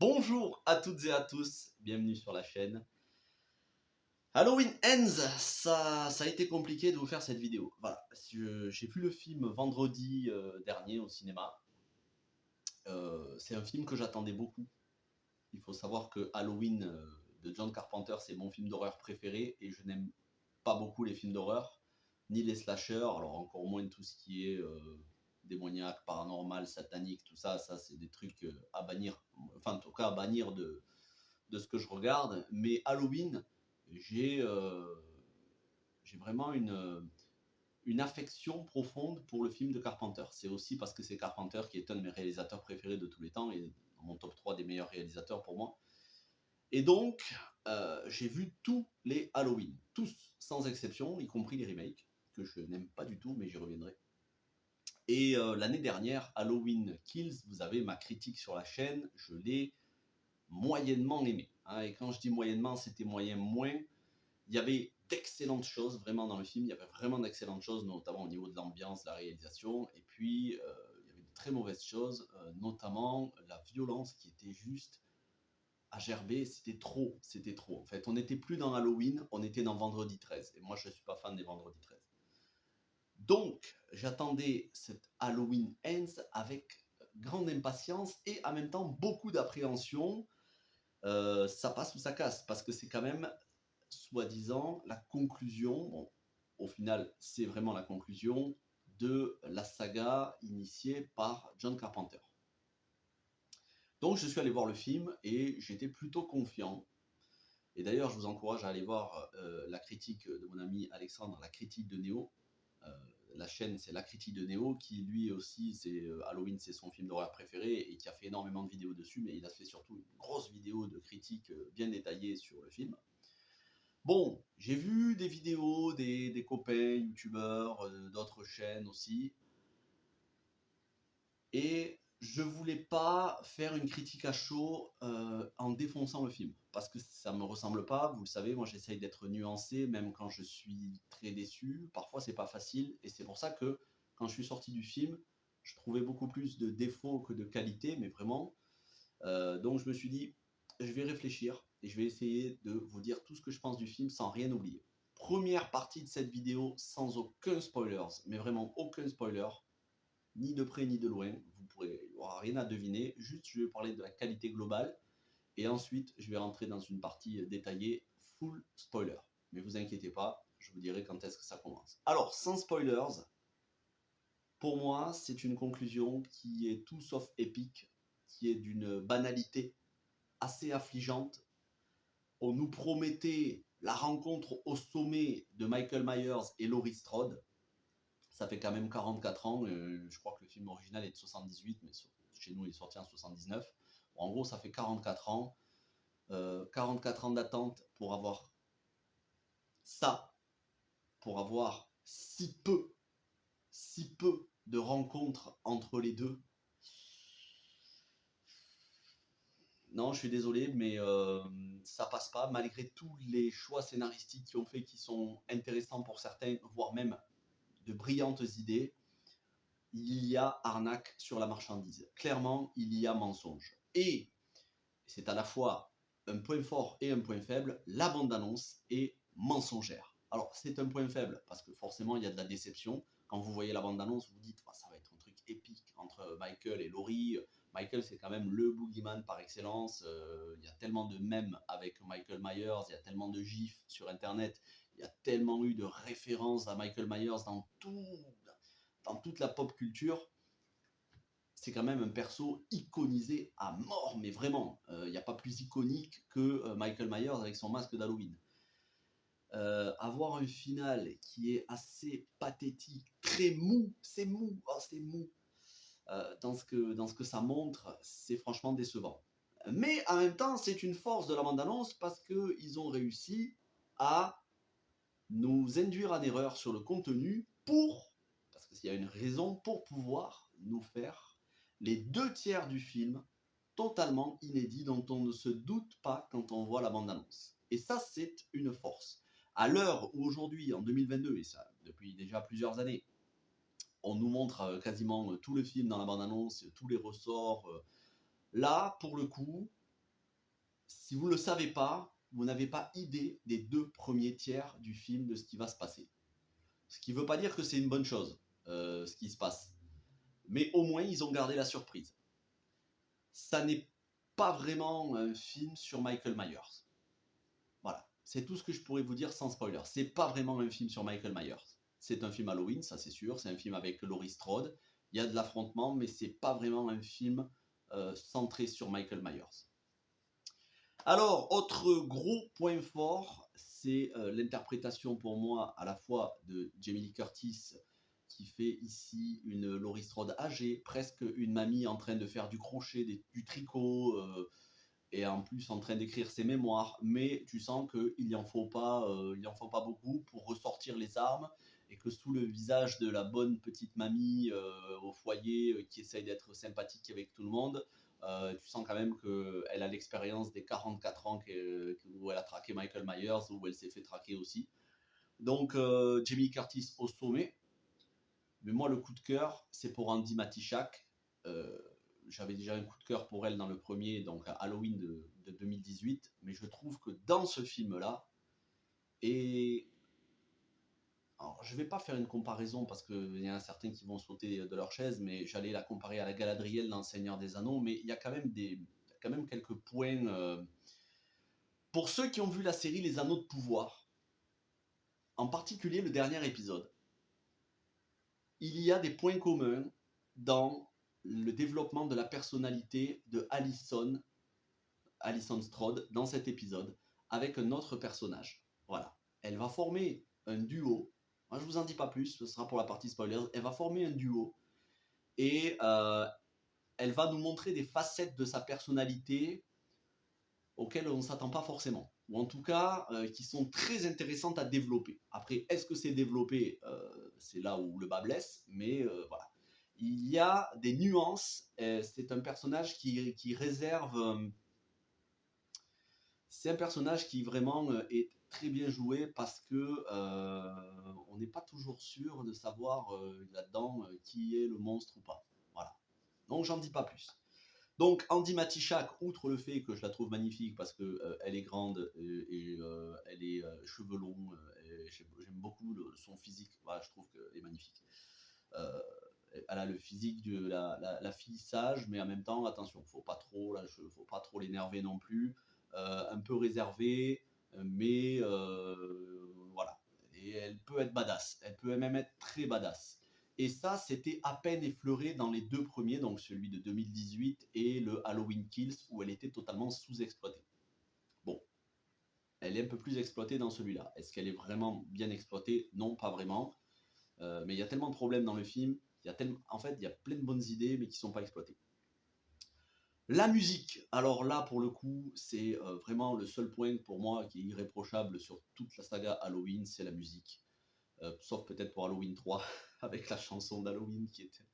Bonjour à toutes et à tous, bienvenue sur la chaîne. Halloween Ends, ça a été compliqué de vous faire cette vidéo. Voilà, j'ai vu le film vendredi dernier au cinéma. C'est un film que j'attendais beaucoup. Il faut savoir que Halloween de John Carpenter, c'est mon film d'horreur préféré et je n'aime pas beaucoup les films d'horreur, ni les slashers, alors encore moins tout ce qui est démoniaque, paranormal, satanique, tout ça, c'est des trucs à bannir, enfin en tout cas à bannir de ce que je regarde. Mais Halloween, j'ai vraiment une affection profonde pour le film de Carpenter. C'est aussi parce que c'est Carpenter qui est un de mes réalisateurs préférés de tous les temps et dans mon top 3 des meilleurs réalisateurs pour moi. Et donc, j'ai vu tous les Halloween, tous sans exception, y compris les remakes, que je n'aime pas du tout, mais j'y reviendrai. Et l'année dernière, Halloween Kills, vous avez ma critique sur la chaîne, je l'ai moyennement aimé. Hein, et quand je dis moyennement, c'était moyen moins. Il y avait d'excellentes choses vraiment dans le film, il y avait vraiment d'excellentes choses, notamment au niveau de l'ambiance, la réalisation, et puis il y avait de très mauvaises choses, notamment la violence qui était juste à gerber, c'était trop. En fait, on n'était plus dans Halloween, on était dans Vendredi 13, et moi je ne suis pas fan des Vendredi 13. Donc, j'attendais cette Halloween Ends avec grande impatience et en même temps beaucoup d'appréhension. Ça passe ou ça casse, parce que c'est quand même soi-disant la conclusion, bon, au final c'est vraiment la conclusion de la saga initiée par John Carpenter. Donc je suis allé voir le film et j'étais plutôt confiant. Et d'ailleurs je vous encourage à aller voir la critique de mon ami Alexandre, la critique de Néo. La chaîne c'est la critique de Néo, qui lui aussi, c'est Halloween, c'est son film d'horreur préféré et qui a fait énormément de vidéos dessus, mais il a fait surtout une grosse vidéo de critique bien détaillée sur le film. Bon, j'ai vu des vidéos des copains youtubeurs, d'autres chaînes aussi, et je voulais pas faire une critique à chaud en défonçant le film, parce que ça me ressemble pas, vous le savez, moi j'essaye d'être nuancé, même quand je suis très déçu, parfois c'est pas facile, et c'est pour ça que quand je suis sorti du film, je trouvais beaucoup plus de défauts que de qualités, mais vraiment, donc je me suis dit, je vais réfléchir et je vais essayer de vous dire tout ce que je pense du film sans rien oublier. Première partie de cette vidéo sans aucun spoilers, mais vraiment aucun spoiler, ni de près ni de loin, il n'y aura rien à deviner, juste je vais parler de la qualité globale et ensuite je vais rentrer dans une partie détaillée full spoiler. Mais vous inquiétez pas, je vous dirai quand est-ce que ça commence. Alors, sans spoilers, pour moi c'est une conclusion qui est tout sauf épique, qui est d'une banalité assez affligeante. On nous promettait la rencontre au sommet de Michael Myers et Laurie Strode. Ça fait quand même 44 ans. Je crois que le film original est de 78, mais chez nous il est sorti en 79. Bon, en gros, ça fait 44 ans. 44 ans d'attente pour avoir ça, pour avoir si peu de rencontres entre les deux. Non, je suis désolé, mais ça passe pas, malgré tous les choix scénaristiques qui ont fait, qui sont intéressants pour certains, voire même de brillantes idées. Il y a arnaque sur la marchandise. Clairement, il y a mensonge. Et c'est à la fois un point fort et un point faible, la bande-annonce est mensongère. Alors, c'est un point faible, parce que forcément, il y a de la déception. Quand vous voyez la bande-annonce, vous vous dites, oh, ça va être un truc épique entre Michael et Laurie. Michael, c'est quand même le boogeyman par excellence. Il y a tellement de mèmes avec Michael Myers, il y a tellement de gifs sur Internet, il y a tellement eu de références à Michael Myers dans toute la pop culture. C'est quand même un perso iconisé à mort, mais vraiment, il n'y a pas plus iconique que Michael Myers avec son masque d'Halloween. Avoir un final qui est assez pathétique, très mou, c'est mou, oh, c'est mou, dans ce que ça montre, c'est franchement décevant. Mais en même temps, c'est une force de la bande-annonce parce qu'ils ont réussi à nous induire en erreur sur le contenu parce qu'il y a une raison, pour pouvoir nous faire les 2 tiers du film totalement inédits dont on ne se doute pas quand on voit la bande-annonce. Et ça, c'est une force. À l'heure où aujourd'hui, en 2022, et ça depuis déjà plusieurs années, on nous montre quasiment tout le film dans la bande-annonce, tous les ressorts. Là, pour le coup, si vous ne le savez pas, vous n'avez pas idée des 2 premiers tiers du film de ce qui va se passer. Ce qui ne veut pas dire que c'est une bonne chose, ce qui se passe. Mais au moins, ils ont gardé la surprise. Ça n'est pas vraiment un film sur Michael Myers. Voilà, c'est tout ce que je pourrais vous dire sans spoiler. C'est pas vraiment un film sur Michael Myers. C'est un film Halloween, ça c'est sûr. C'est un film avec Laurie Strode. Il y a de l'affrontement, mais c'est pas vraiment un film centré sur Michael Myers. Alors, autre gros point fort, c'est l'interprétation pour moi à la fois de Jamie Lee Curtis, qui fait ici une Laurie Strode âgée, presque une mamie en train de faire du crochet, du tricot, et en plus en train d'écrire ses mémoires, mais tu sens qu'il n'en faut pas beaucoup pour ressortir les armes, et que sous le visage de la bonne petite mamie au foyer qui essaye d'être sympathique avec tout le monde, tu sens quand même qu'elle a l'expérience des 44 ans où elle a traqué Michael Myers, où elle s'est fait traquer aussi. Donc Jamie Curtis au sommet. Mais moi, le coup de cœur, c'est pour Andy Matichak. Euh, J'avais déjà un coup de cœur pour elle dans le premier, donc Halloween de 2018. Mais je trouve que dans ce film-là, et alors, je ne vais pas faire une comparaison parce qu'il y en a certains qui vont sauter de leur chaise, mais j'allais la comparer à la Galadriel dans Seigneur des Anneaux. Mais il y a quand même quelques points. Pour ceux qui ont vu la série Les Anneaux de Pouvoir, en particulier le dernier épisode, il y a des points communs dans le développement de la personnalité de Alison Strode dans cet épisode avec un autre personnage. Voilà. Elle va former un duo. Moi, je vous en dis pas plus, ce sera pour la partie spoilers. Elle va former un duo et elle va nous montrer des facettes de sa personnalité auxquelles on ne s'attend pas forcément. Ou en tout cas, qui sont très intéressantes à développer. Après, est-ce que c'est développé C'est là où le bas blesse, mais voilà. Il y a des nuances. C'est un personnage qui réserve. C'est un personnage qui vraiment est très bien joué parce que on n'est pas toujours sûr de savoir là-dedans qui est le monstre ou pas. Voilà. Donc j'en dis pas plus. Donc Andy Matichak, outre le fait que je la trouve magnifique parce que elle est grande et elle est cheveux longs, j'aime beaucoup son physique. Voilà, je trouve qu'elle est magnifique. Euh, Elle a le physique de la fille sage, mais en même temps, attention, faut pas trop l'énerver non plus. Un peu réservée, mais voilà. Et elle peut être badass. Elle peut même être très badass. Et ça, c'était à peine effleuré dans les 2 premiers, donc celui de 2018 et le Halloween Kills, où elle était totalement sous-exploitée. Bon, elle est un peu plus exploitée dans celui-là. Est-ce qu'elle est vraiment bien exploitée? Non, pas vraiment. Mais il y a tellement de problèmes dans le film, en fait, il y a plein de bonnes idées, mais qui ne sont pas exploitées. La musique, alors là, pour le coup, c'est vraiment le seul point pour moi qui est irréprochable sur toute la saga Halloween, c'est la musique. Sauf peut-être pour Halloween 3, avec la chanson d'Halloween qui était...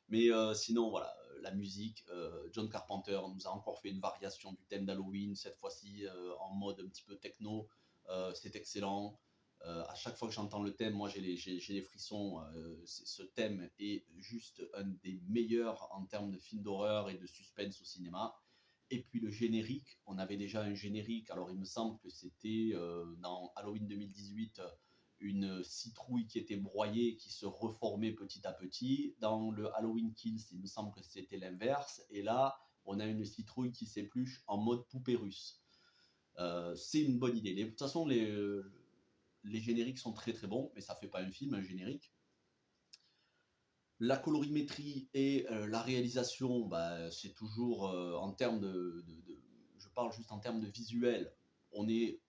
Mais sinon, voilà, la musique, John Carpenter nous a encore fait une variation du thème d'Halloween, cette fois-ci en mode un petit peu techno. C'est excellent. À chaque fois que j'entends le thème, moi j'ai les frissons. Ce thème est juste un des meilleurs en termes de film d'horreur et de suspense au cinéma. Et puis le générique, on avait déjà un générique, alors il me semble que c'était dans Halloween 2018 une citrouille qui était broyée, qui se reformait petit à petit. Dans le Halloween Kills, il me semble que c'était l'inverse. Et là, on a une citrouille qui s'épluche en mode poupée russe. C'est une bonne idée. De toute façon, les génériques sont très très bons, mais ça fait pas un film, un générique. La colorimétrie et la réalisation, bah, c'est toujours en termes je parle juste en termes de visuel, on est,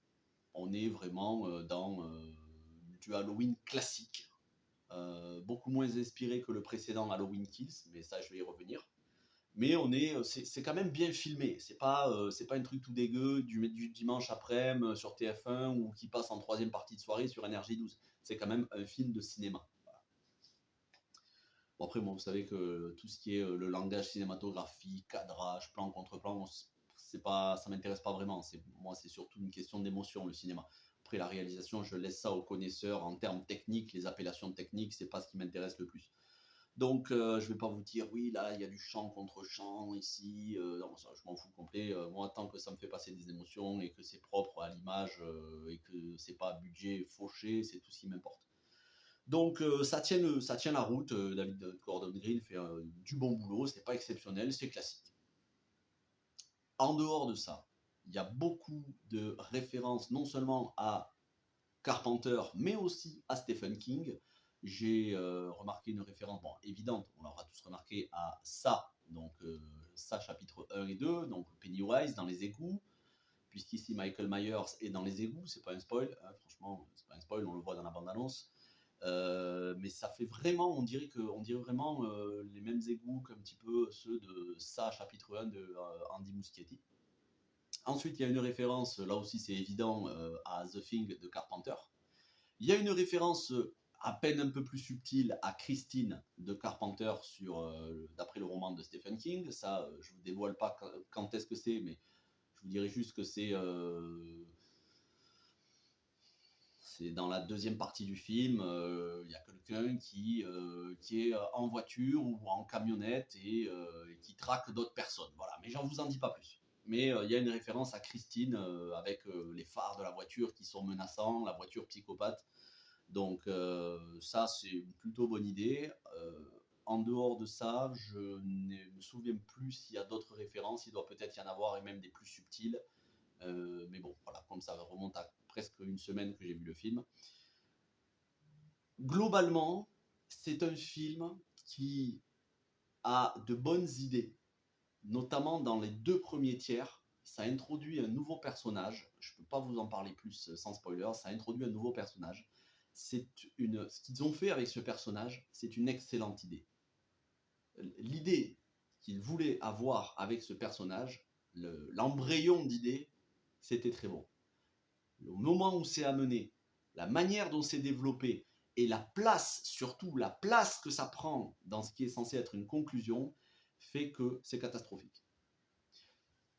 vraiment dans du Halloween classique, beaucoup moins inspiré que le précédent Halloween Kills, mais ça je vais y revenir. Mais c'est quand même bien filmé. C'est pas un truc tout dégueu du dimanche après-midi sur TF1 ou qui passe en troisième partie de soirée sur NRJ12. C'est quand même un film de cinéma. Voilà. Bon après, bon, vous savez que tout ce qui est le langage cinématographique, cadrage, plan contre plan, ça m'intéresse pas vraiment. Moi, c'est surtout une question d'émotion, le cinéma. Après, la réalisation, je laisse ça aux connaisseurs en termes techniques. Les appellations techniques, c'est pas ce qui m'intéresse le plus. Donc, je vais pas vous dire: «Oui, là, il y a du chant contre chant ici», non, ça, je m'en fous complet, moi, tant que ça me fait passer des émotions et que c'est propre à l'image, et que c'est pas budget fauché, c'est tout ce qui m'importe. Donc, ça tient la route, David Gordon Green fait, du bon boulot, c'est pas exceptionnel, c'est classique. En dehors de ça, il y a beaucoup de références non seulement à Carpenter, mais aussi à Stephen King. J'ai remarqué une référence, bon, évidente, on l'aura tous remarqué, à ça, donc ça chapitre 1 et 2, donc Pennywise dans les égouts, puisqu'ici Michael Myers est dans les égouts, c'est pas un spoil, hein, franchement, c'est pas un spoil, on le voit dans la bande-annonce. Mais ça fait vraiment, on dirait vraiment les mêmes égouts qu'un petit peu ceux de ça chapitre 1 de Andy Muschietti. Ensuite, il y a une référence, là aussi c'est évident, à The Thing de Carpenter. Il y a une référence à peine un peu plus subtile à Christine de Carpenter d'après le roman de Stephen King. Ça, je ne vous dévoile pas quand est-ce que c'est, mais je vous dirais juste que c'est dans la deuxième partie du film. Il y a quelqu'un qui est en voiture ou en camionnette et qui traque d'autres personnes. Voilà, mais j'en vous en dis pas plus. Mais il y a une référence à Christine avec les phares de la voiture qui sont menaçants, la voiture psychopathe. Donc ça, c'est une plutôt bonne idée. En dehors de ça, je ne me souviens plus s'il y a d'autres références. Il doit peut-être y en avoir et même des plus subtiles. Mais bon, voilà, comme ça remonte à presque une semaine que j'ai vu le film. Globalement, c'est un film qui a de bonnes idées, notamment dans les 2 premiers tiers. Ça introduit un nouveau personnage. Je ne peux pas vous en parler plus sans spoiler. Ça introduit un nouveau personnage. Ce qu'ils ont fait avec ce personnage, c'est une excellente idée. L'idée qu'ils voulaient avoir avec ce personnage, l'embryon d'idée, c'était très bon. Le moment où c'est amené, la manière dont c'est développé et la place, surtout la place que ça prend dans ce qui est censé être une conclusion, fait que c'est catastrophique.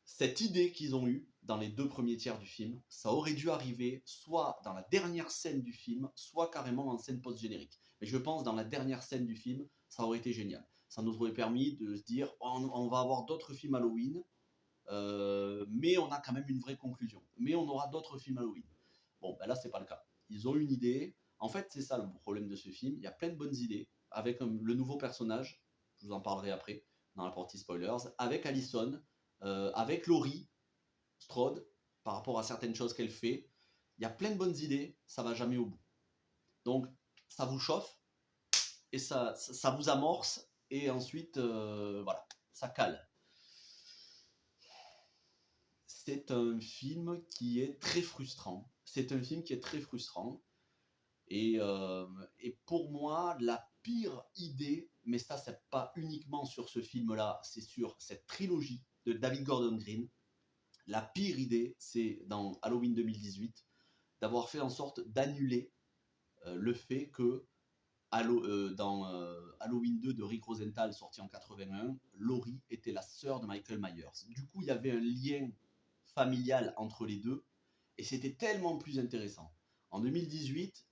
Cette idée qu'ils ont eue dans les 2 premiers tiers du film, ça aurait dû arriver soit dans la dernière scène du film, soit carrément en scène post-générique. Mais je pense dans la dernière scène du film, ça aurait été génial. Ça nous aurait permis de se dire, on va avoir d'autres films Halloween, mais on a quand même une vraie conclusion. Mais on aura d'autres films Halloween. Bon, ben là, c'est pas le cas. Ils ont une idée. En fait, c'est ça le problème de ce film. Il y a plein de bonnes idées avec le nouveau personnage. Je vous en parlerai après dans la partie spoilers. Avec Allison, avec Laurie Strode, par rapport à certaines choses qu'elle fait. Il y a plein de bonnes idées. Ça va jamais au bout. Donc, ça vous chauffe et ça vous amorce et ensuite, voilà, ça cale. C'est un film qui est très frustrant. C'est un film qui est très frustrant. Et pour moi, la pire idée, mais ça, c'est pas uniquement sur ce film-là, c'est sur cette trilogie de David Gordon Green. La pire idée, c'est dans Halloween 2018, d'avoir fait en sorte d'annuler le fait que dans Halloween 2 de Rick Rosenthal, sorti en 81, Laurie était la sœur de Michael Myers. Du coup, il y avait un lien familial entre les deux, et c'était tellement plus intéressant. En 2018,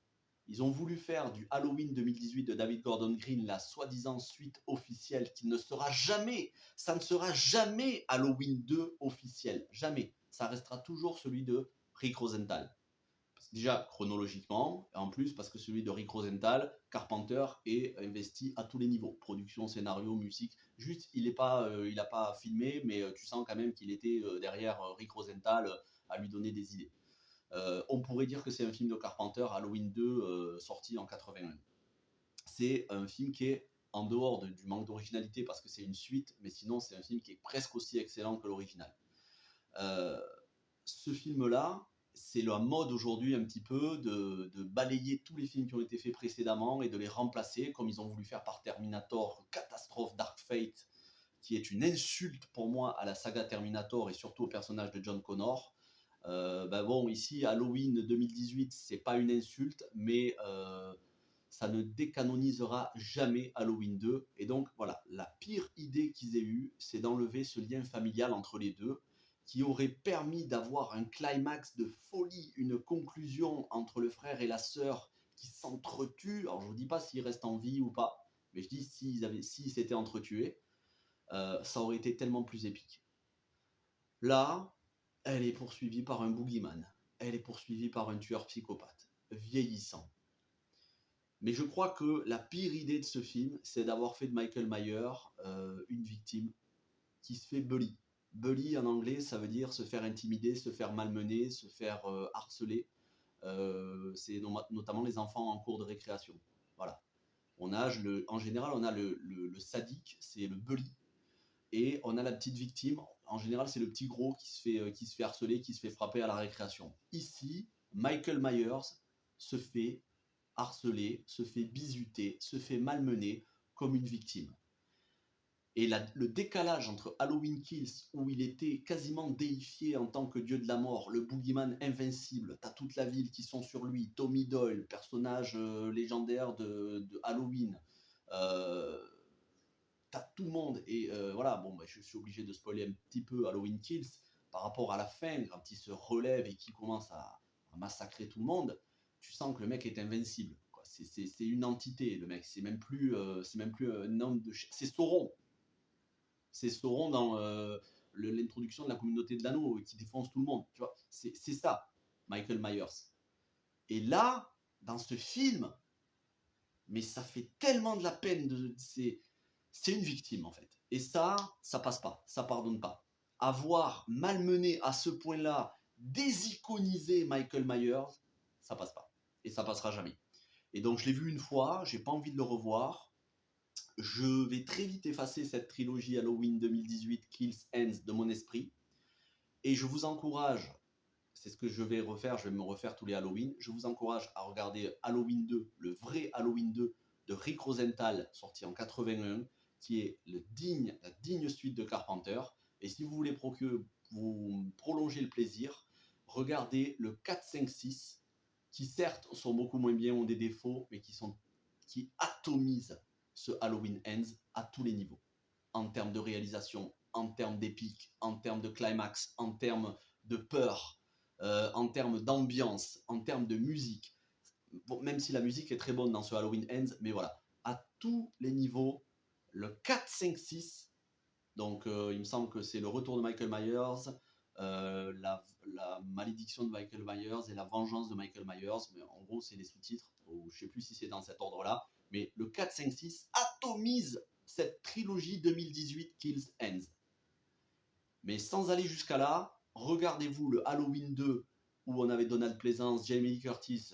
ils ont voulu faire du Halloween 2018 de David Gordon Green la soi-disant suite officielle qui ne sera jamais, ça ne sera jamais Halloween 2 officiel, jamais. Ça restera toujours celui de Rick Rosenthal. Déjà chronologiquement, et en plus parce que celui de Rick Rosenthal, Carpenter est investi à tous les niveaux, production, scénario, musique. Juste, il a pas filmé, mais tu sens quand même qu'il était derrière Rick Rosenthal à lui donner des idées. On pourrait dire que c'est un film de Carpenter, Halloween 2, sorti en 81. C'est un film qui est en dehors du manque d'originalité parce que c'est une suite, mais sinon c'est un film qui est presque aussi excellent que l'original. Ce film-là, c'est la mode aujourd'hui un petit peu de balayer tous les films qui ont été faits précédemment et de les remplacer, comme ils ont voulu faire par Terminator, catastrophe Dark Fate, qui est une insulte pour moi à la saga Terminator et surtout au personnage de John Connor. Bon, ici, Halloween 2018, c'est pas une insulte, mais ça ne décanonisera jamais Halloween 2. Et donc, voilà, la pire idée qu'ils aient eue, c'est d'enlever ce lien familial entre les deux, qui aurait permis d'avoir un climax de folie, une conclusion entre le frère et la sœur qui s'entretuent. Alors, je vous dis pas s'ils restent en vie ou pas, Mais je dis, s'ils s'étaient entretués, ça aurait été tellement plus épique. Là, elle est poursuivie par un boogeyman. Elle est poursuivie par un tueur psychopathe, vieillissant. Mais je crois que la pire idée de ce film, c'est d'avoir fait de Michael Myers une victime qui se fait bully. Bully en anglais, ça veut dire se faire intimider, se faire malmener, se faire harceler. C'est notamment les enfants en cours de récréation. Voilà. En général, on a le sadique, c'est le bully. Et on a la petite victime. En général, c'est le petit gros qui se fait harceler, qui se fait frapper à la récréation. Ici, Michael Myers se fait harceler, se fait bisuter, se fait malmener comme une victime. Et le décalage entre Halloween Kills, où il était quasiment déifié en tant que dieu de la mort, le boogeyman invincible, t'as toute la ville qui sont sur lui, Tommy Doyle, personnage légendaire de Halloween, t'as tout le monde, et voilà, bon, bah, je suis obligé de spoiler un petit peu Halloween Kills, par rapport à la fin, quand il se relève et qu'il commence à massacrer tout le monde, tu sens que le mec est invincible. C'est une entité, le mec, c'est même plus un homme de... C'est Sauron. C'est Sauron dans l'introduction de la communauté de l'anneau qui défonce tout le monde. Tu vois, c'est ça, Michael Myers. Et là, dans ce film, mais ça fait tellement de la peine. C'est une victime en fait. Et ça passe pas, ça pardonne pas. Avoir malmené à ce point-là, désiconiser Michael Myers, ça passe pas. Et ça passera jamais. Et donc je l'ai vu une fois, j'ai pas envie de le revoir. Je vais très vite effacer cette trilogie Halloween 2018 Kills Ends de mon esprit. Et je vous encourage, c'est ce que je vais refaire, je vais me refaire tous les Halloween. Je vous encourage à regarder Halloween 2, le vrai Halloween 2 de Rick Rosenthal, sorti en 81, qui est la digne suite de Carpenter. Et si vous voulez vous prolonger le plaisir, regardez le 4, 5, 6, qui certes sont beaucoup moins bien, ont des défauts, mais qui atomisent ce Halloween Ends à tous les niveaux. En termes de réalisation, en termes d'épique, en termes de climax, en termes de peur, en termes d'ambiance, en termes de musique. Bon, même si la musique est très bonne dans ce Halloween Ends, mais voilà, à tous les niveaux, le 4, 5, 6, donc il me semble que c'est le retour de Michael Myers, la malédiction de Michael Myers et la vengeance de Michael Myers, mais en gros c'est les sous-titres, ou je ne sais plus si c'est dans cet ordre-là, mais le 4, 5, 6 atomise cette trilogie 2018 Kills Ends. Mais sans aller jusqu'à là, regardez-vous le Halloween 2 où on avait Donald Pleasance, Jamie Lee Curtis,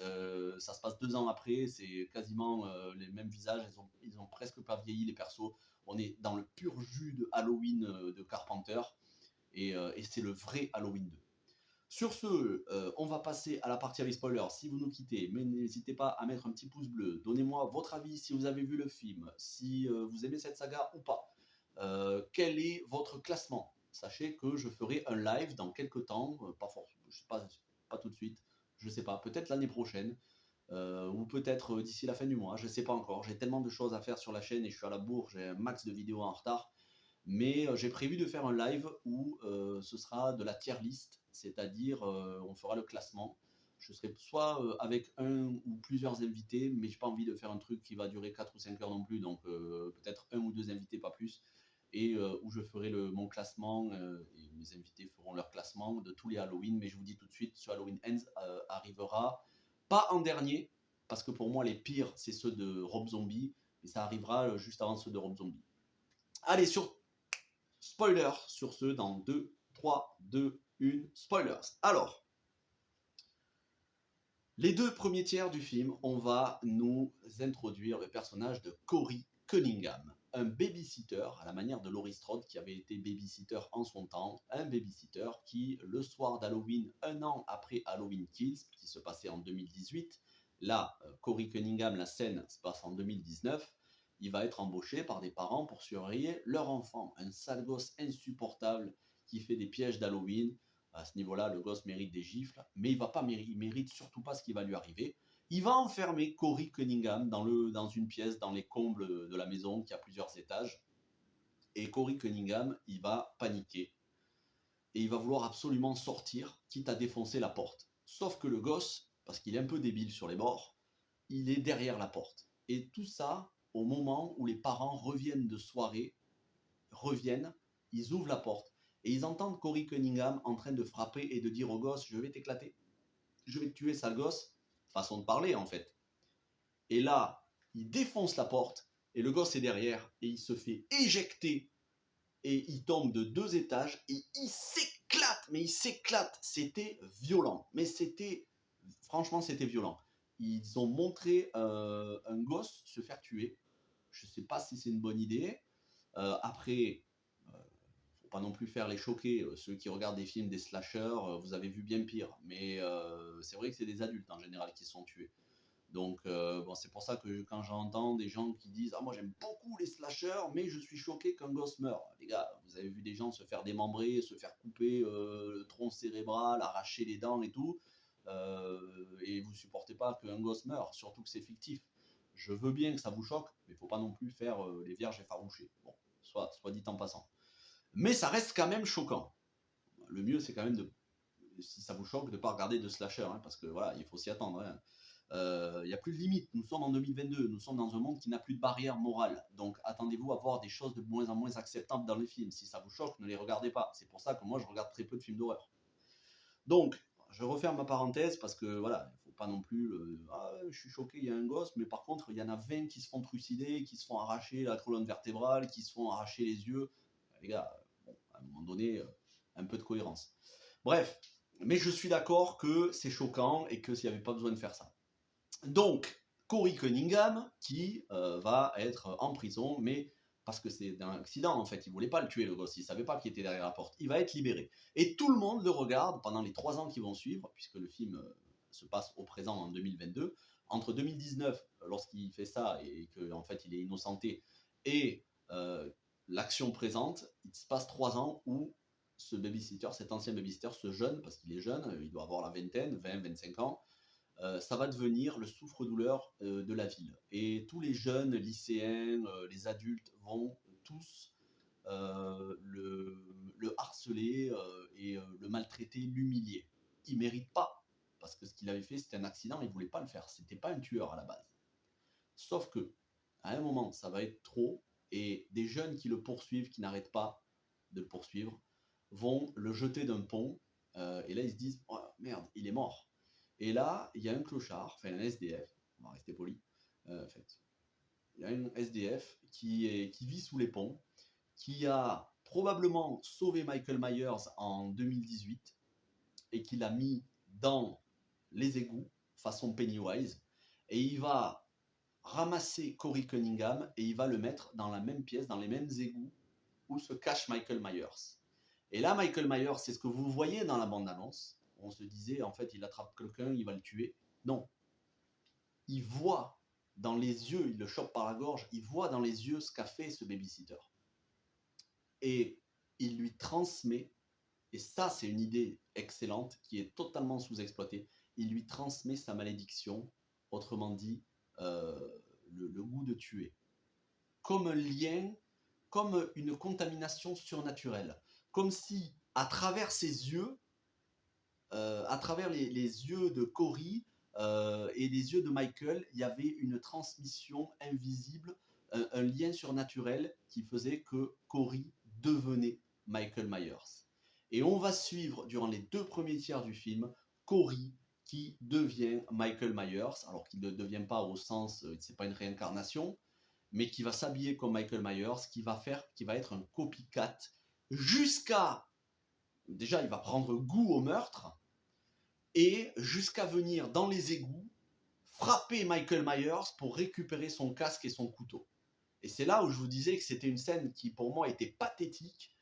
ça se passe 2 ans après, c'est quasiment les mêmes visages, ils ont presque pas vieilli les persos. On est dans le pur jus de Halloween de Carpenter, et c'est le vrai Halloween 2. Sur ce, on va passer à la partie avec spoilers. Si vous nous quittez, mais n'hésitez pas à mettre un petit pouce bleu. Donnez-moi votre avis si vous avez vu le film, si vous aimez cette saga ou pas. Quel est votre classement? Sachez que je ferai un live dans quelques temps, pas tout de suite, je sais pas, peut-être l'année prochaine, ou peut-être d'ici la fin du mois, je sais pas encore. J'ai tellement de choses à faire sur la chaîne et je suis à la bourre, j'ai un max de vidéos en retard. Mais j'ai prévu de faire un live où ce sera de la tier list, c'est-à-dire on fera le classement. Je serai soit avec un ou plusieurs invités, mais j'ai pas envie de faire un truc qui va durer 4 ou 5 heures non plus, donc peut-être un ou deux invités, pas plus, et où je ferai mon classement, et mes invités feront leur classement de tous les Halloween. Mais je vous dis tout de suite, ce Halloween Ends arrivera pas en dernier, parce que pour moi les pires c'est ceux de Rob Zombie, et ça arrivera juste avant ceux de Rob Zombie. Allez, spoiler sur ce, dans 2, 3, 2, 1, spoilers. Alors, les 2 premiers tiers du film, on va nous introduire le personnage de Corey Cunningham, un babysitter à la manière de Laurie Strode qui avait été babysitter en son temps, un babysitter qui, le soir d'Halloween, 1 an après Halloween Kills, qui se passait en 2018, là, Corey Cunningham, la scène se passe en 2019, il va être embauché par des parents pour surveiller leur enfant, un sale gosse insupportable qui fait des pièges d'Halloween. À ce niveau-là, le gosse mérite des gifles, mais il mérite surtout pas ce qui va lui arriver. Il va enfermer Corey Cunningham dans une pièce, dans les combles de la maison, qui a plusieurs étages. Et Corey Cunningham, il va paniquer. Et il va vouloir absolument sortir, quitte à défoncer la porte. Sauf que le gosse, parce qu'il est un peu débile sur les bords, il est derrière la porte. Et tout ça au moment où les parents reviennent de soirée, ils ouvrent la porte et ils entendent Corey Cunningham en train de frapper et de dire au gosse « Je vais t'éclater, je vais te tuer, sale gosse », façon de parler en fait. Et là, il défonce la porte et le gosse est derrière et il se fait éjecter et il tombe de 2 étages et il s'éclate. C'était violent, mais franchement, c'était violent. Ils ont montré un gosse se faire tuer. Je ne sais pas si c'est une bonne idée. Après, faut pas non plus faire les choquer. Ceux qui regardent des films, des slashers, vous avez vu bien pire. Mais c'est vrai que c'est des adultes en général qui sont tués. Donc, bon, c'est pour ça que quand j'entends des gens qui disent « Ah, moi j'aime beaucoup les slashers, mais je suis choqué qu'un gosse meure ». Les gars, vous avez vu des gens se faire démembrer, se faire couper le tronc cérébral, arracher les dents et tout, et vous supportez pas qu'un gosse meure, surtout que c'est fictif. Je veux bien que ça vous choque, mais il faut pas non plus faire les vierges effarouchées. Bon, soit dit en passant. Mais ça reste quand même choquant. Le mieux, c'est quand même si ça vous choque, de ne pas regarder de slasher, hein, parce que voilà, il faut s'y attendre. Hein. Il n'y a plus de limite. Nous sommes en 2022. Nous sommes dans un monde qui n'a plus de barrière morale. Donc, attendez-vous à voir des choses de moins en moins acceptables dans les films. Si ça vous choque, ne les regardez pas. C'est pour ça que moi, je regarde très peu de films d'horreur. Donc, je referme ma parenthèse parce que voilà, il ne faut pas non plus ah, je suis choqué, il y a un gosse, mais par contre, il y en a 20 qui se font trucider, qui se font arracher la colonne vertébrale, qui se font arracher les yeux. Les gars, bon, à un moment donné, un peu de cohérence. Bref, mais je suis d'accord que c'est choquant et que s'il n'y avait pas besoin de faire ça. Donc, Corey Cunningham, qui va être en prison, mais parce que c'est un accident en fait, il ne voulait pas le tuer le gosse, il ne savait pas qui était derrière la porte, il va être libéré. Et tout le monde le regarde pendant les 3 ans qui vont suivre, puisque le film se passe au présent en 2022. Entre 2019, lorsqu'il fait ça, et qu'en fait il est innocenté, et l'action présente, il se passe 3 ans où ce babysitter, cet ancien babysitter, ce jeune, parce qu'il est jeune, il doit avoir la vingtaine, 20-25 ans, ça va devenir le souffre-douleur de la ville. Et tous les jeunes lycéens, les adultes vont tous le harceler et le maltraiter, l'humilier. Il ne mérite pas, parce que ce qu'il avait fait, c'était un accident, il ne voulait pas le faire. C'était pas un tueur à la base. Sauf que, à un moment, ça va être trop, et des jeunes qui le poursuivent, qui n'arrêtent pas de le poursuivre, vont le jeter d'un pont, et là ils se disent oh, merde, il est mort. Et là, il y a un clochard, enfin un SDF, on va rester poli, en fait. Il y a un SDF qui vit sous les ponts, qui a probablement sauvé Michael Myers en 2018 et qui l'a mis dans les égouts, façon Pennywise, et il va ramasser Corey Cunningham et il va le mettre dans la même pièce, dans les mêmes égouts où se cache Michael Myers. Et là, Michael Myers, c'est ce que vous voyez dans la bande-annonce. On se disait, en fait, il attrape quelqu'un, il va le tuer. Non. Il voit dans les yeux, il le chope par la gorge, il voit dans les yeux ce qu'a fait ce babysitter. Et il lui transmet, et ça, c'est une idée excellente qui est totalement sous-exploitée, il lui transmet sa malédiction, autrement dit, le goût de tuer. Comme un lien, comme une contamination surnaturelle. Comme si, à travers ses yeux, à travers les yeux de Corey et les yeux de Michael, il y avait une transmission invisible, un lien surnaturel qui faisait que Corey devenait Michael Myers. Et on va suivre, durant les 2 premiers tiers du film, Corey qui devient Michael Myers, alors qu'il ne devient pas au sens, c'est pas une réincarnation, mais qui va s'habiller comme Michael Myers, qui va être un copycat, jusqu'à, déjà il va prendre goût au meurtre, et jusqu'à venir dans les égouts, frapper Michael Myers pour récupérer son casque et son couteau. Et c'est là où je vous disais que c'était une scène qui pour moi était pathétique.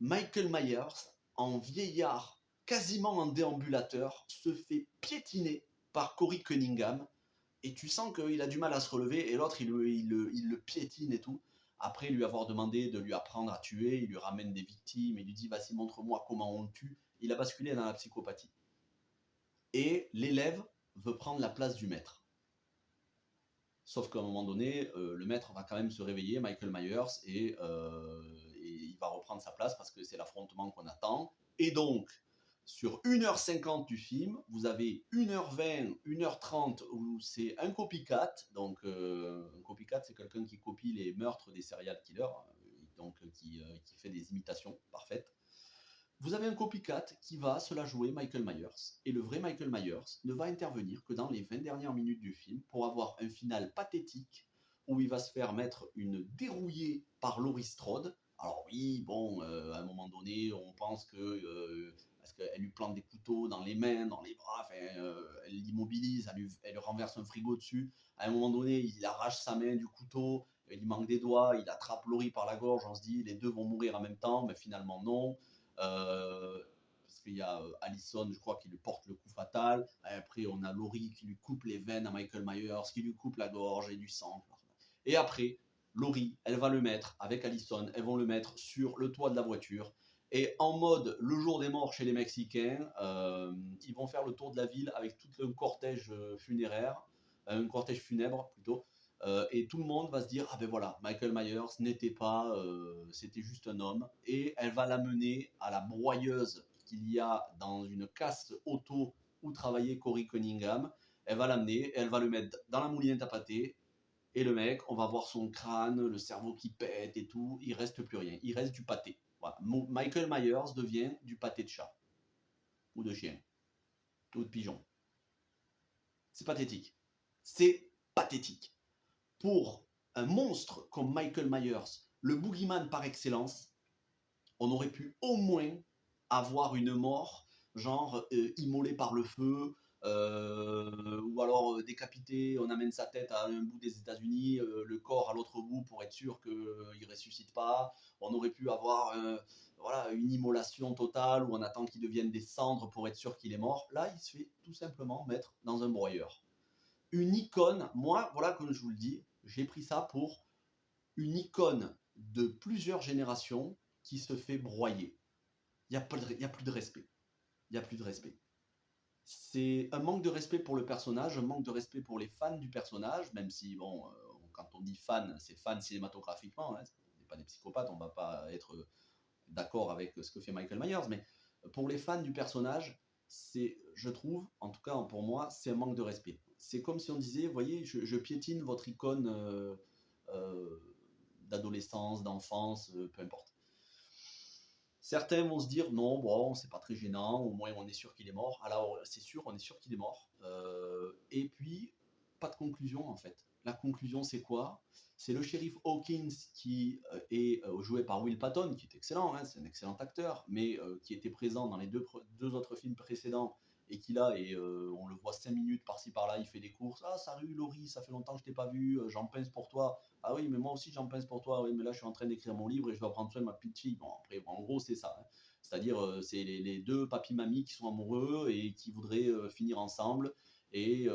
Michael Myers, en vieillard, quasiment en déambulateur, se fait piétiner par Corey Cunningham, et tu sens qu'il a du mal à se relever, et l'autre il le piétine et tout. Après lui avoir demandé de lui apprendre à tuer, il lui ramène des victimes, il lui dit vas-y montre-moi comment on le tue. Il a basculé dans la psychopathie. Et l'élève veut prendre la place du maître. Sauf qu'à un moment donné, le maître va quand même se réveiller, Michael Myers, et il va reprendre sa place parce que c'est l'affrontement qu'on attend. Et donc, sur 1h50 du film, vous avez 1h20, 1h30 où c'est un copycat. Donc, un copycat, c'est quelqu'un qui copie les meurtres des serial killers, donc qui fait des imitations parfaites. Vous avez un copycat qui va se la jouer Michael Myers. Et le vrai Michael Myers ne va intervenir que dans les 20 dernières minutes du film pour avoir un final pathétique où il va se faire mettre une dérouillée par Laurie Strode. Alors oui, bon, à un moment donné, on pense que parce qu'elle lui plante des couteaux dans les mains, dans les bras, elle l'immobilise, elle lui renverse un frigo dessus. À un moment donné, il arrache sa main du couteau, il manque des doigts, il attrape Laurie par la gorge, on se dit les deux vont mourir en même temps, mais finalement non. Parce qu'il y a Allison, je crois, qui lui porte le coup fatal. Après, on a Laurie qui lui coupe les veines à Michael Myers, qui lui coupe la gorge et du sang. Et après, Laurie, elle va le mettre avec Allison, elles vont le mettre sur le toit de la voiture. Et en mode le jour des morts chez les Mexicains, ils vont faire le tour de la ville avec tout un cortège funéraire, un cortège funèbre plutôt. Et tout le monde va se dire, ah ben voilà, Michael Myers n'était pas, c'était juste un homme. Et elle va l'amener à la broyeuse qu'il y a dans une casse auto où travaillait Corey Cunningham. Elle va l'amener, elle va le mettre dans la moulinette à pâté. Et le mec, on va voir son crâne, le cerveau qui pète et tout. Il reste plus rien, il reste du pâté. Voilà. Michael Myers devient du pâté de chat, ou de chien, ou de pigeon. C'est pathétique. C'est pathétique. Pour un monstre comme Michael Myers, le boogeyman par excellence, on aurait pu au moins avoir une mort, genre immolé par le feu, ou alors décapité, on amène sa tête à un bout des États-Unis, le corps à l'autre bout pour être sûr qu'il ne ressuscite pas. On aurait pu avoir voilà, une immolation totale où on attend qu'il devienne des cendres pour être sûr qu'il est mort. Là, il se fait tout simplement mettre dans un broyeur. Une icône, moi, voilà, comme je vous le dis, j'ai pris ça pour une icône de plusieurs générations qui se fait broyer. Il n'y a plus de respect. Il n'y a plus de respect. C'est un manque de respect pour le personnage, un manque de respect pour les fans du personnage, même si, bon, quand on dit fan, c'est fan cinématographiquement, hein, on n'est pas des psychopathes, on ne va pas être d'accord avec ce que fait Michael Myers, mais pour les fans du personnage, c'est, je trouve, en tout cas pour moi, c'est un manque de respect. C'est comme si on disait, voyez, je piétine votre icône d'adolescence, d'enfance, peu importe. Certains vont se dire non, bon, c'est pas très gênant, au moins on est sûr qu'il est mort. Alors c'est sûr, on est sûr qu'il est mort. Et puis, pas de conclusion en fait. La conclusion, c'est quoi? C'est le shérif Hawkins qui est joué par Will Patton, qui est excellent, hein, c'est un excellent acteur, mais qui était présent dans les deux autres films précédents et qui là, on le voit 5 minutes par-ci par-là, il fait des courses. Ah, salut Laurie, ça fait longtemps que je t'ai pas vu, j'en pince pour toi. Ah oui, mais moi aussi j'en pince pour toi. Oui, mais là je suis en train d'écrire mon livre et je dois prendre soin de ma petite fille. Bon, après, bon, en gros, c'est ça. Hein. C'est-à-dire, c'est les deux papy-mamies qui sont amoureux et qui voudraient finir ensemble. Et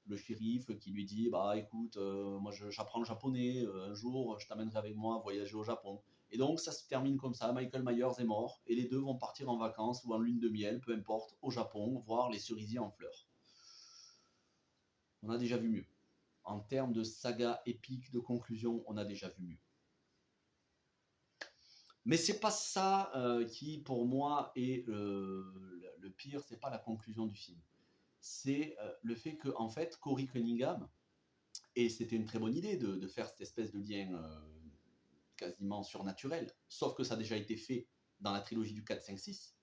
le shérif qui lui dit bah écoute, moi j'apprends le japonais, un jour je t'amènerai avec moi voyager au Japon. Et donc ça se termine comme ça, Michael Myers est mort et les deux vont partir en vacances ou en lune de miel, peu importe, au Japon, voir les cerisiers en fleurs. On a déjà vu mieux. En termes de saga épique, de conclusion, on a déjà vu mieux. Mais c'est pas ça qui, pour moi, est le pire, c'est pas la conclusion du film. C'est le fait que, en fait, Corey Cunningham, et c'était une très bonne idée de faire cette espèce de lien quasiment surnaturel, sauf que ça a déjà été fait dans la trilogie du 4, 5, 6,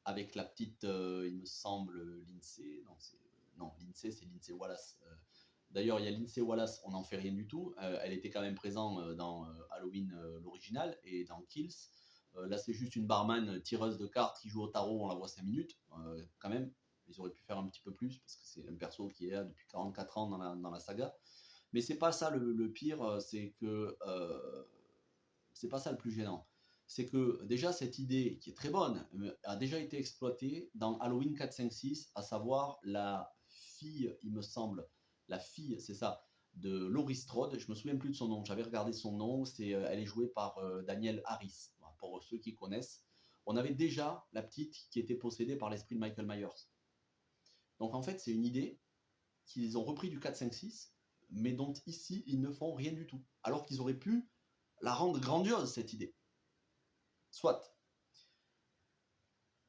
avec la petite, il me semble, Lindsay, non, Lindsay, c'est Lindsay Wallace. D'ailleurs, il y a Lindsay Wallace, on n'en fait rien du tout. Elle était quand même présente dans Halloween l'original et dans Kills. Là, c'est juste une barman tireuse de cartes qui joue au tarot, on la voit 5 minutes. Quand même, ils auraient pu faire un petit peu plus parce que c'est un perso qui est là depuis 44 ans dans la saga. Mais c'est pas ça le pire, c'est que c'est pas ça le plus gênant. C'est que déjà cette idée, qui est très bonne, a déjà été exploitée dans Halloween 4, 5, 6, à savoir la fille, il me semble, la fille, c'est ça, de Laurie Strode, je me souviens plus de son nom, j'avais regardé son nom, elle est jouée par Danielle Harris, pour ceux qui connaissent. On avait déjà la petite qui était possédée par l'esprit de Michael Myers. Donc en fait, c'est une idée qu'ils ont repris du 4, 5, 6, mais dont ici, ils ne font rien du tout. Alors qu'ils auraient pu la rendre grandiose, cette idée. Soit.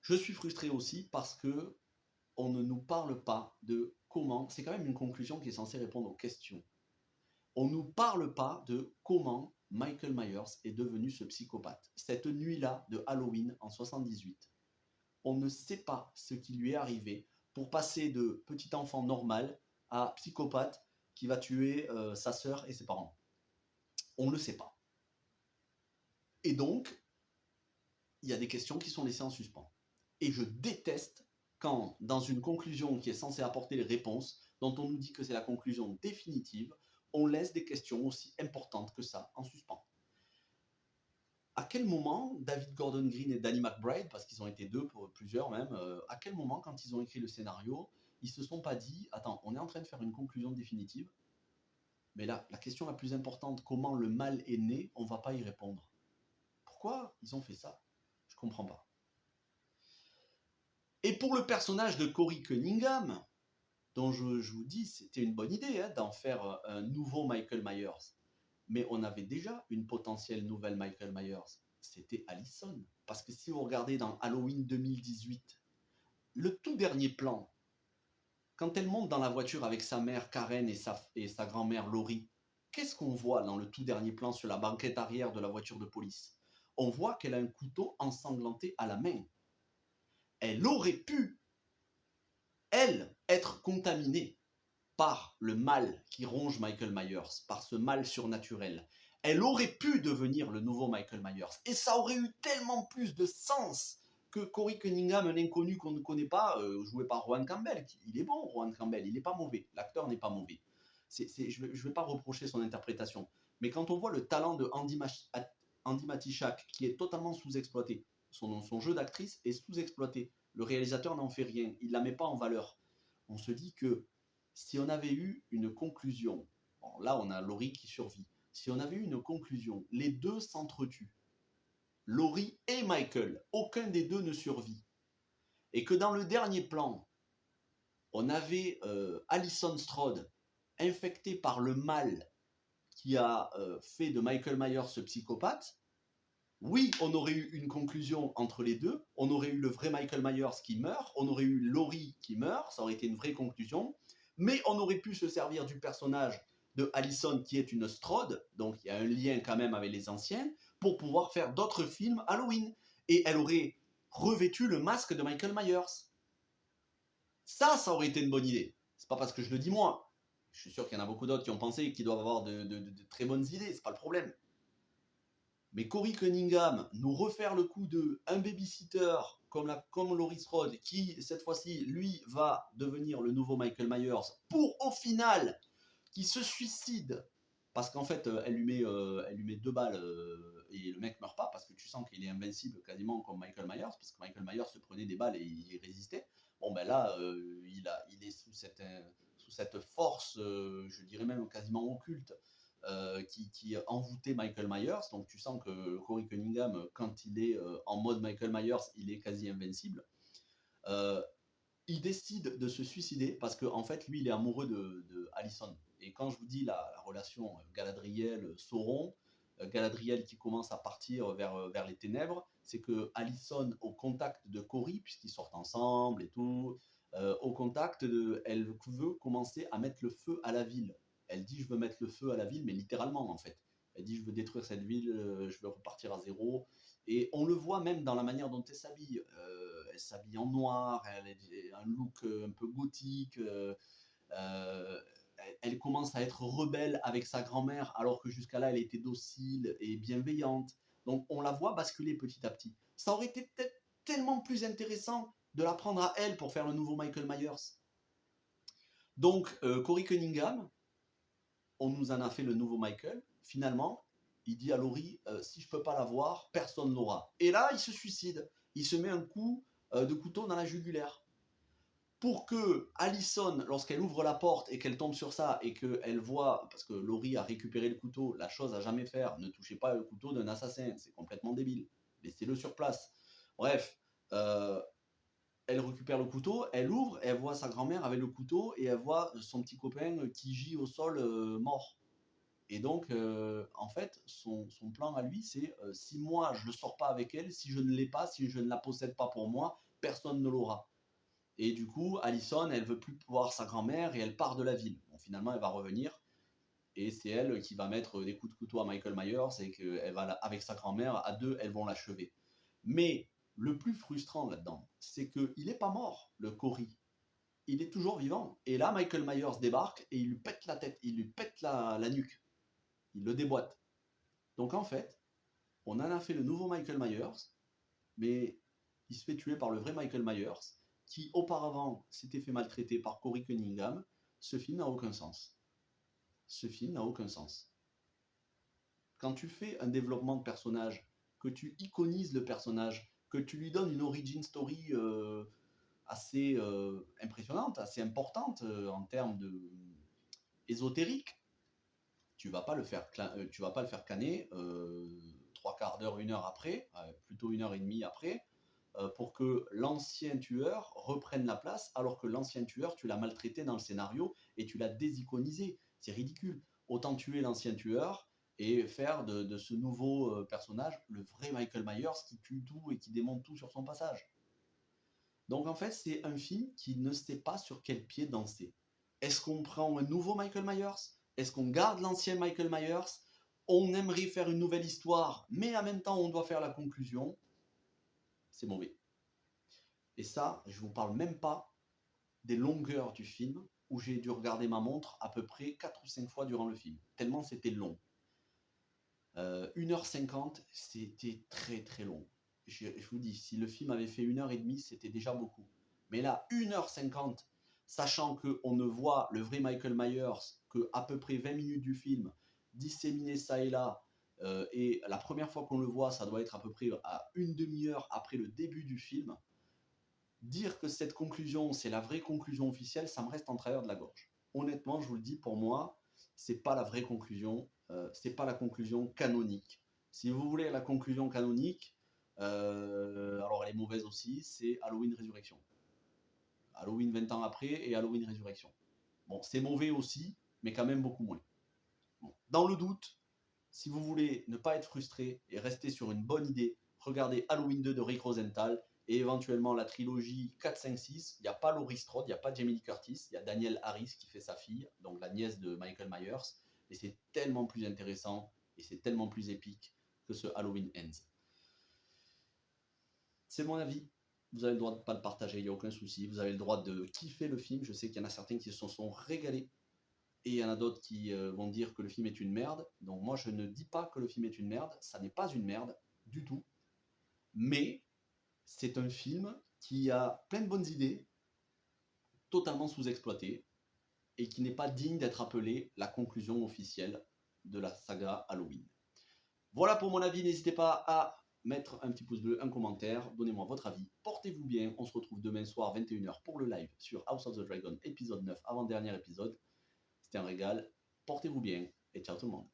Je suis frustré aussi parce que on ne nous parle pas de comment, c'est quand même une conclusion qui est censée répondre aux questions. On ne nous parle pas de comment Michael Myers est devenu ce psychopathe. Cette nuit-là de Halloween en 78, on ne sait pas ce qui lui est arrivé pour passer de petit enfant normal à psychopathe qui va tuer sa sœur et ses parents. On ne le sait pas. Et donc, il y a des questions qui sont laissées en suspens. Et je déteste quand, dans une conclusion qui est censée apporter les réponses, dont on nous dit que c'est la conclusion définitive, on laisse des questions aussi importantes que ça en suspens. À quel moment David Gordon Green et Danny McBride, parce qu'ils ont été deux pour plusieurs même, à quel moment quand ils ont écrit le scénario, ils se sont pas dit, attends, on est en train de faire une conclusion définitive, mais là, la question la plus importante, comment le mal est né, on va pas y répondre. Pourquoi ils ont fait ça? Je comprends pas. Et pour le personnage de Corey Cunningham, dont je vous dis, c'était une bonne idée d'en faire un nouveau Michael Myers. Mais on avait déjà une potentielle nouvelle Michael Myers. C'était Allison. Parce que si vous regardez dans Halloween 2018, le tout dernier plan, quand elle monte dans la voiture avec sa mère Karen et sa grand-mère Laurie, qu'est-ce qu'on voit dans le tout dernier plan sur la banquette arrière de la voiture de police? On voit qu'elle a un couteau ensanglanté à la main. Elle aurait pu, elle, être contaminée par le mal qui ronge Michael Myers, par ce mal surnaturel. Elle aurait pu devenir le nouveau Michael Myers. Et ça aurait eu tellement plus de sens que Corey Cunningham, un inconnu qu'on ne connaît pas, joué par Rohan Campbell. Il est bon, Rohan Campbell, il n'est pas mauvais. L'acteur n'est pas mauvais. Je ne vais pas reprocher son interprétation. Mais quand on voit le talent de Andy Matichak, qui est totalement sous-exploité, son jeu d'actrice est sous-exploité. Le réalisateur n'en fait rien, il ne la met pas en valeur. On se dit que si on avait eu une conclusion, bon, là on a Laurie qui survit, si on avait eu une conclusion, les deux s'entretuent, Laurie et Michael, aucun des deux ne survit, et que dans le dernier plan, on avait Alison Strode infectée par le mal qui a fait de Michael Myers ce psychopathe, oui, on aurait eu une conclusion entre les deux, on aurait eu le vrai Michael Myers qui meurt, on aurait eu Laurie qui meurt, ça aurait été une vraie conclusion, mais on aurait pu se servir du personnage de Allison qui est une Strode, donc il y a un lien quand même avec les anciens, pour pouvoir faire d'autres films Halloween. Et elle aurait revêtu le masque de Michael Myers. Ça aurait été une bonne idée. C'est pas parce que je le dis moi. Je suis sûr qu'il y en a beaucoup d'autres qui ont pensé et qui doivent avoir de très bonnes idées, c'est pas le problème. Mais Corey Cunningham nous refaire le coup de un babysitter comme Laurie Strode qui, cette fois-ci, lui, va devenir le nouveau Michael Myers pour, au final, qui se suicide parce qu'en fait, elle lui met 2 balles et le mec meurt pas parce que tu sens qu'il est invincible quasiment comme Michael Myers parce que Michael Myers se prenait des balles et il résistait. Bon, ben là, il est sous cette force, je dirais même quasiment occulte, qui envoûtait Michael Myers. Donc tu sens que Corey Cunningham, quand il est en mode Michael Myers, il est quasi invincible. Euh, il décide de se suicider parce qu'en fait, lui, il est amoureux de Allison. Et quand je vous dis la relation Galadriel-Sauron, Galadriel qui commence à partir vers les ténèbres, c'est que Allison, au contact de Corey, puisqu'ils sortent ensemble et tout, au contact elle veut commencer à mettre le feu à la ville. Elle dit je veux mettre le feu à la ville, mais littéralement en fait. Elle dit je veux détruire cette ville, je veux repartir à zéro. Et on le voit même dans la manière dont elle s'habille. Elle s'habille en noir, elle a un look un peu gothique. Elle commence à être rebelle avec sa grand-mère, alors que jusqu'à là, elle était docile et bienveillante. Donc on la voit basculer petit à petit. Ça aurait été peut-être tellement plus intéressant de la prendre à elle pour faire le nouveau Michael Myers. Donc Corey Cunningham, on nous en a fait le nouveau Michael. Finalement, il dit à Laurie, si je peux pas l'avoir, personne l'aura. Et là, il se suicide. Il se met un coup de couteau dans la jugulaire. Pour que Allison, lorsqu'elle ouvre la porte et qu'elle tombe sur ça et qu'elle voit, parce que Laurie a récupéré le couteau, la chose à jamais faire, ne touchez pas le couteau d'un assassin, c'est complètement débile. Laissez-le sur place. Bref, elle récupère le couteau, elle ouvre, elle voit sa grand-mère avec le couteau et elle voit son petit copain qui gît au sol mort. Et donc, en fait, son plan à lui, c'est si moi je ne sors pas avec elle, si je ne l'ai pas, si je ne la possède pas pour moi, personne ne l'aura. Et du coup, Allison, elle veut plus voir sa grand-mère et elle part de la ville. Bon, finalement, elle va revenir et c'est elle qui va mettre des coups de couteau à Michael Myers et qu'elle va, avec sa grand-mère, à deux, elles vont l'achever. Mais le plus frustrant là-dedans, c'est qu'il n'est pas mort, le Cory. Il est toujours vivant. Et là, Michael Myers débarque et il lui pète la tête, il lui pète la nuque. Il le déboîte. Donc en fait, on en a fait le nouveau Michael Myers, mais il se fait tuer par le vrai Michael Myers, qui auparavant s'était fait maltraiter par Cory Cunningham. Ce film n'a aucun sens. Ce film n'a aucun sens. Quand tu fais un développement de personnage, que tu iconises le personnage, que tu lui donnes une origin story assez impressionnante, assez importante en termes de ésotérique, tu vas pas le faire canner 3/4 d'heure, 1 heure après, plutôt 1 heure et demie après, pour que l'ancien tueur reprenne la place, alors que l'ancien tueur, tu l'as maltraité dans le scénario et tu l'as désiconisé. C'est ridicule. Autant tuer l'ancien tueur et faire de ce nouveau personnage le vrai Michael Myers qui tue tout et qui démonte tout sur son passage. Donc en fait, c'est un film qui ne sait pas sur quel pied danser. Est-ce qu'on prend un nouveau Michael Myers? Est-ce qu'on garde l'ancien Michael Myers? On aimerait faire une nouvelle histoire, mais en même temps, on doit faire la conclusion. C'est mauvais. Et ça, je ne vous parle même pas des longueurs du film, où j'ai dû regarder ma montre à peu près 4 ou 5 fois durant le film, tellement c'était long. 1h50, c'était très très long. Je vous dis, si le film avait fait 1h30, c'était déjà beaucoup. Mais là, 1h50, sachant qu'on ne voit le vrai Michael Myers que à peu près 20 minutes du film, disséminé ça et là, et la première fois qu'on le voit, ça doit être à peu près à une demi-heure après le début du film. Dire que cette conclusion, c'est la vraie conclusion officielle, ça me reste en travers de la gorge. Honnêtement, je vous le dis, pour moi, c'est pas la vraie conclusion, c'est pas la conclusion canonique. Si vous voulez la conclusion canonique, alors elle est mauvaise aussi, c'est Halloween Résurrection. Halloween 20 ans après et Halloween Résurrection. Bon, c'est mauvais aussi, mais quand même beaucoup moins. Bon. Dans le doute, si vous voulez ne pas être frustré et rester sur une bonne idée, regardez Halloween 2 de Rick Rosenthal et éventuellement la trilogie 4, 5, 6. Il n'y a pas Laurie Strode, il n'y a pas Jamie Lee Curtis, il y a Danielle Harris qui fait sa fille, donc la nièce de Michael Myers. Et c'est tellement plus intéressant et c'est tellement plus épique que ce Halloween Ends. C'est mon avis. Vous avez le droit de ne pas le partager, il n'y a aucun souci. Vous avez le droit de kiffer le film. Je sais qu'il y en a certains qui se sont régalés. Et il y en a d'autres qui vont dire que le film est une merde. Donc moi, je ne dis pas que le film est une merde. Ça n'est pas une merde du tout. Mais c'est un film qui a plein de bonnes idées, totalement sous-exploitées, et qui n'est pas digne d'être appelé la conclusion officielle de la saga Halloween. Voilà pour mon avis. N'hésitez pas à mettre un petit pouce bleu, un commentaire. Donnez-moi votre avis. Portez-vous bien. On se retrouve demain soir 21h pour le live sur House of the Dragon, épisode 9, avant-dernier épisode. C'était un régal. Portez-vous bien et ciao tout le monde.